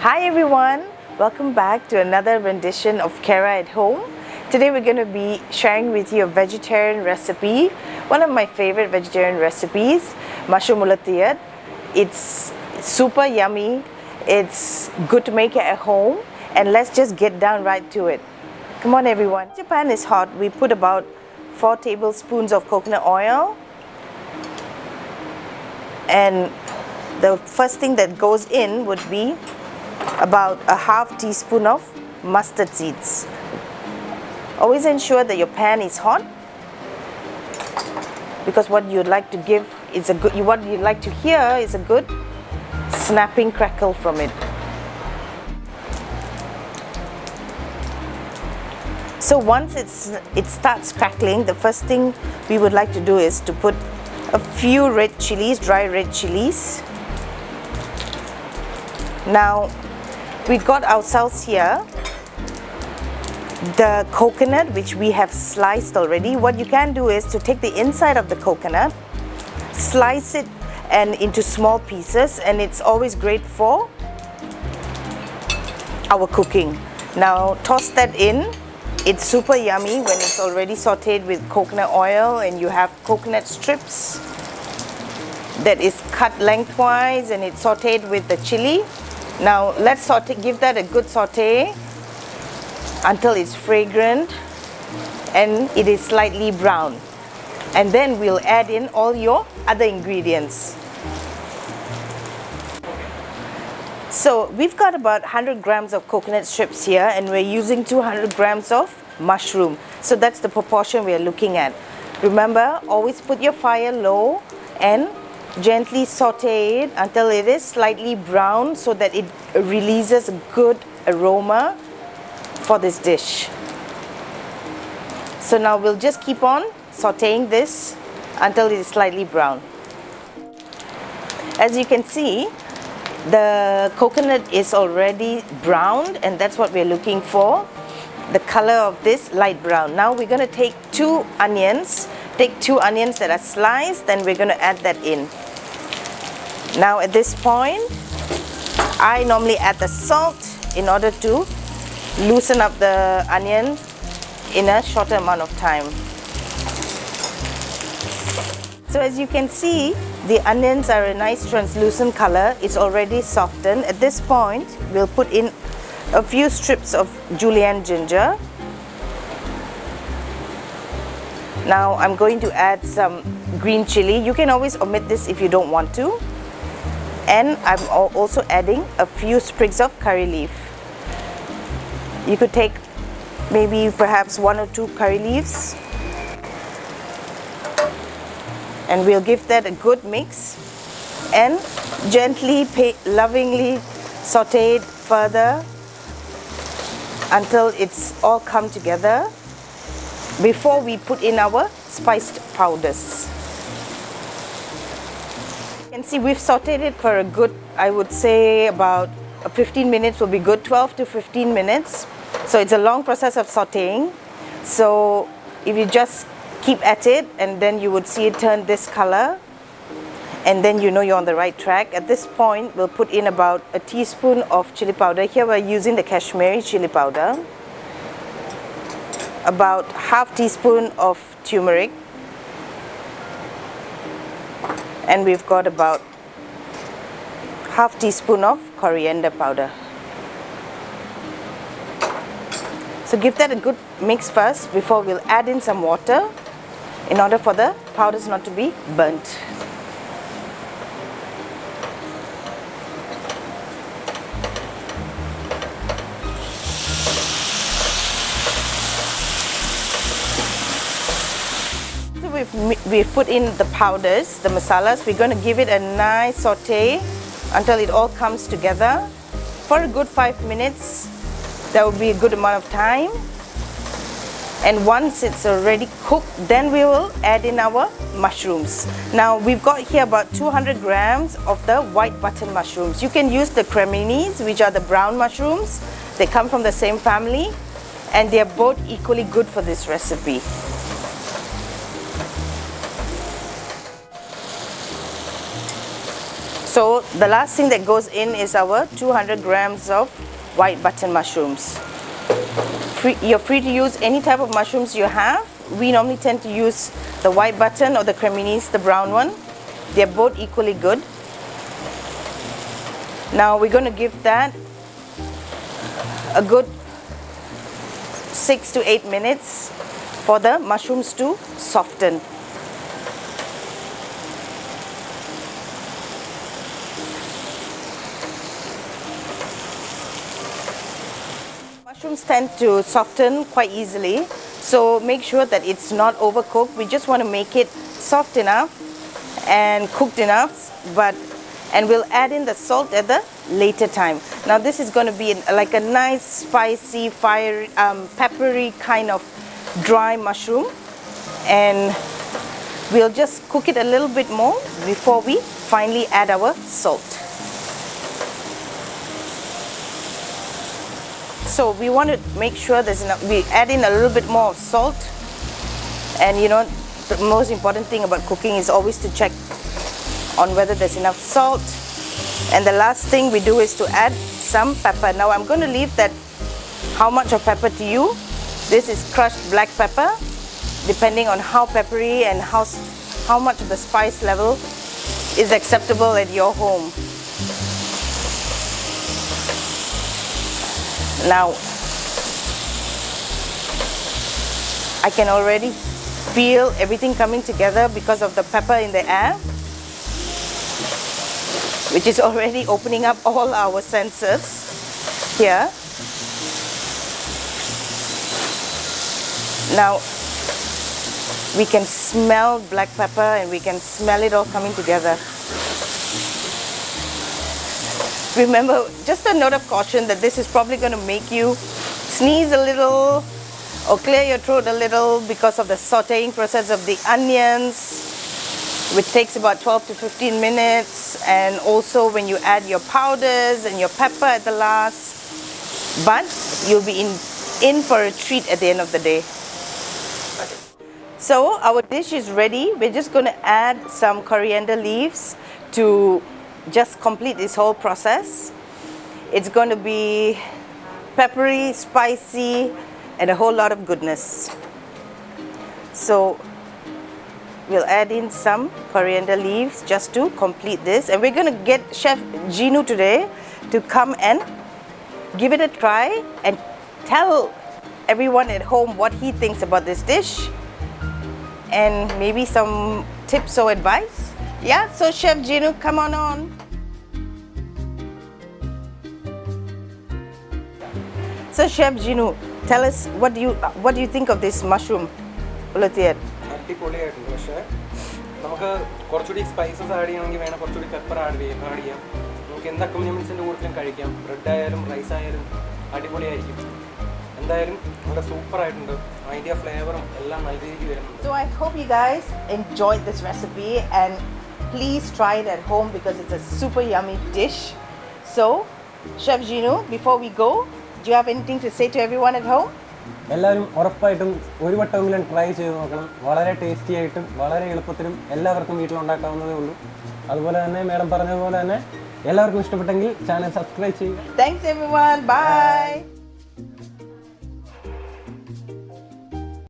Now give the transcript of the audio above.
Hi everyone, welcome back to another rendition of Kara at Home. Today we're going to be sharing with you a vegetarian recipe, one of my favorite vegetarian recipes, mushroom ulartiyath. It's super yummy, it's good to make it at home, and let's just get down right to it. Come on everyone. If the pan is hot, we put about 4 tablespoons of coconut oil, and the first thing that goes in would be about a half teaspoon of mustard seeds. Always ensure that your pan is hot, because what you'd like to give is what you'd like to hear is a good snapping crackle from it. So once it starts crackling, the first thing we would like to do is to put a few red chilies, dry red chilies. Now we got ourselves here the coconut, which we have sliced already. What you can do is to take the inside of the coconut, slice it and into small pieces, and it's always great for our cooking. Now toss that in. It's super yummy when it's already sauteed with coconut oil and you have coconut strips that is cut lengthwise and it's sauteed with the chili. Now let's give that a good saute until it's fragrant and it is slightly brown. And then we'll add in all your other ingredients. So we've got about 100 grams of coconut strips here, and we're using 200 grams of mushroom. So that's the proportion we're looking at. Remember, always put your fire low and gently saute it until it is slightly brown so that it releases a good aroma for this dish. So now we'll just keep on sauteing this until it is slightly brown. As you can see, the coconut is already browned, and that's what we're looking for, the color of this light brown. Now we're going to take 2 onions. Take 2 onions that are sliced, and we're going to add that in. Now at this point, I normally add the salt in order to loosen up the onion in a shorter amount of time. So as you can see, the onions are a nice translucent color. It's already softened. At this point, we'll put in a few strips of julienned ginger. Now I'm going to add some green chili. You can always omit this if you don't want to. And I'm also adding a few sprigs of curry leaf. You could take maybe perhaps 1 or 2 curry leaves. And we'll give that a good mix and gently, lovingly saute it further until it's all come together before we put in our spiced powders. You can see we've sauteed it for a good, I would say about 15 minutes will be good, 12 to 15 minutes. So it's a long process of sauteing. So if you just keep at it, and then you would see it turn this color, and then you know you're on the right track. At this point, we'll put in about a teaspoon of chili powder. Here we're using the Kashmiri chili powder. About half teaspoon of turmeric. And we've got about half teaspoon of coriander powder. So give that a good mix first before we'll add in some water in order for the powders not to be burnt. So we've put in the powders, the masalas. We're going to give it a nice saute until it all comes together for a good 5 minutes. That would be a good amount of time. And once it's already cooked, then we will add in our mushrooms. Now we've got here about 200 grams of the white button mushrooms. You can use the creminis, which are the brown mushrooms. They come from the same family, and they are both equally good for this recipe. So the last thing that goes in is our 200 grams of white button mushrooms. You're free to use any type of mushrooms you have. We normally tend to use the white button or the creminis, the brown one. They're both equally good. Now we're going to give that a good 6 to 8 minutes for the mushrooms to soften. Mushrooms tend to soften quite easily, so make sure that it's not overcooked. We just want to make it soft enough and cooked enough, and we'll add in the salt at the later time. Now this is going to be like a nice spicy, fiery, peppery kind of dry mushroom, and we'll just cook it a little bit more before we finally add our salt. So we want to make sure there's enough. We add in a little bit more of salt, and you know the most important thing about cooking is always to check on whether there's enough salt. And the last thing we do is to add some pepper. Now I'm going to leave that how much of pepper to you. This is crushed black pepper, depending on how peppery and how much of the spice level is acceptable at your home. Now I can already feel everything coming together because of the pepper in the air, which is already opening up all our senses here. Now we can smell black pepper and we can smell it all coming together. Remember, just a note of caution that this is probably going to make you sneeze a little or clear your throat a little because of the sauteing process of the onions, which takes about 12 to 15 minutes, and also when you add your powders and your pepper at the last. But you'll be in for a treat at the end of the day. So our dish is ready. We're just going to add some coriander leaves to just complete this whole process. It's going to be peppery, spicy, and a whole lot of goodness. So we'll add in some coriander leaves just to complete this, and we're going to get Chef Jinu today to come and give it a try and tell everyone at home what he thinks about this dish and maybe some tips or advice. Yeah, so Chef Jinu, come on. So Chef Jinu, tell us what do you think of this mushroom? Ulartiyath. അടിപൊളിയായിട്ടുണ്ട്. പക്ഷേ നമുക്ക് കുറച്ചുകൂടി spices add ചെയ്യണമെങ്കിൽ വേണം കുറച്ചുകൂടി pepper add ചെയ്യാം. നമുക്ക് എന്ത് അക്കോമ്പനിമെന്റ്സിൻ്റെ കൂട്ടത്തിലും കഴിക്കാം. ബ്രെഡ് ആയാലും റൈസ് ആയാലും അടിപൊളിയായിരിക്കും. എന്തായാലും നല്ല സൂപ്പർ ആയിട്ടുണ്ട്. അതിൻ്റെ ഫ്ലേവറും എല്ലാം നല്ല രീതിക്ക് വരുന്നുണ്ട്. So I hope you guys enjoyed this recipe, and please try it at home because it's a super yummy dish. So Chef Jinu, before we go, do you have anything to say to everyone at home? എല്ലാവരും ഉറപ്പായിട്ടും ഒരു വട്ടമെങ്കിലും try ചെയ്ത് നോക്കണം. വളരെ tasty ആയിട്ടും വളരെ എളുപ്പത്തിലും എല്ലാവർക്കും വീട്ടിലുണ്ടാക്കാവുന്നതേ ഉള്ളൂ. അതുപോലെ തന്നെ മേഡം പറഞ്ഞതുപോലെ തന്നെ എല്ലാവർക്കും ഇഷ്ടപ്പെട്ടെങ്കിൽ ചാനൽ സബ്സ്ക്രൈബ് ചെയ്യുക. Thanks everyone. Bye.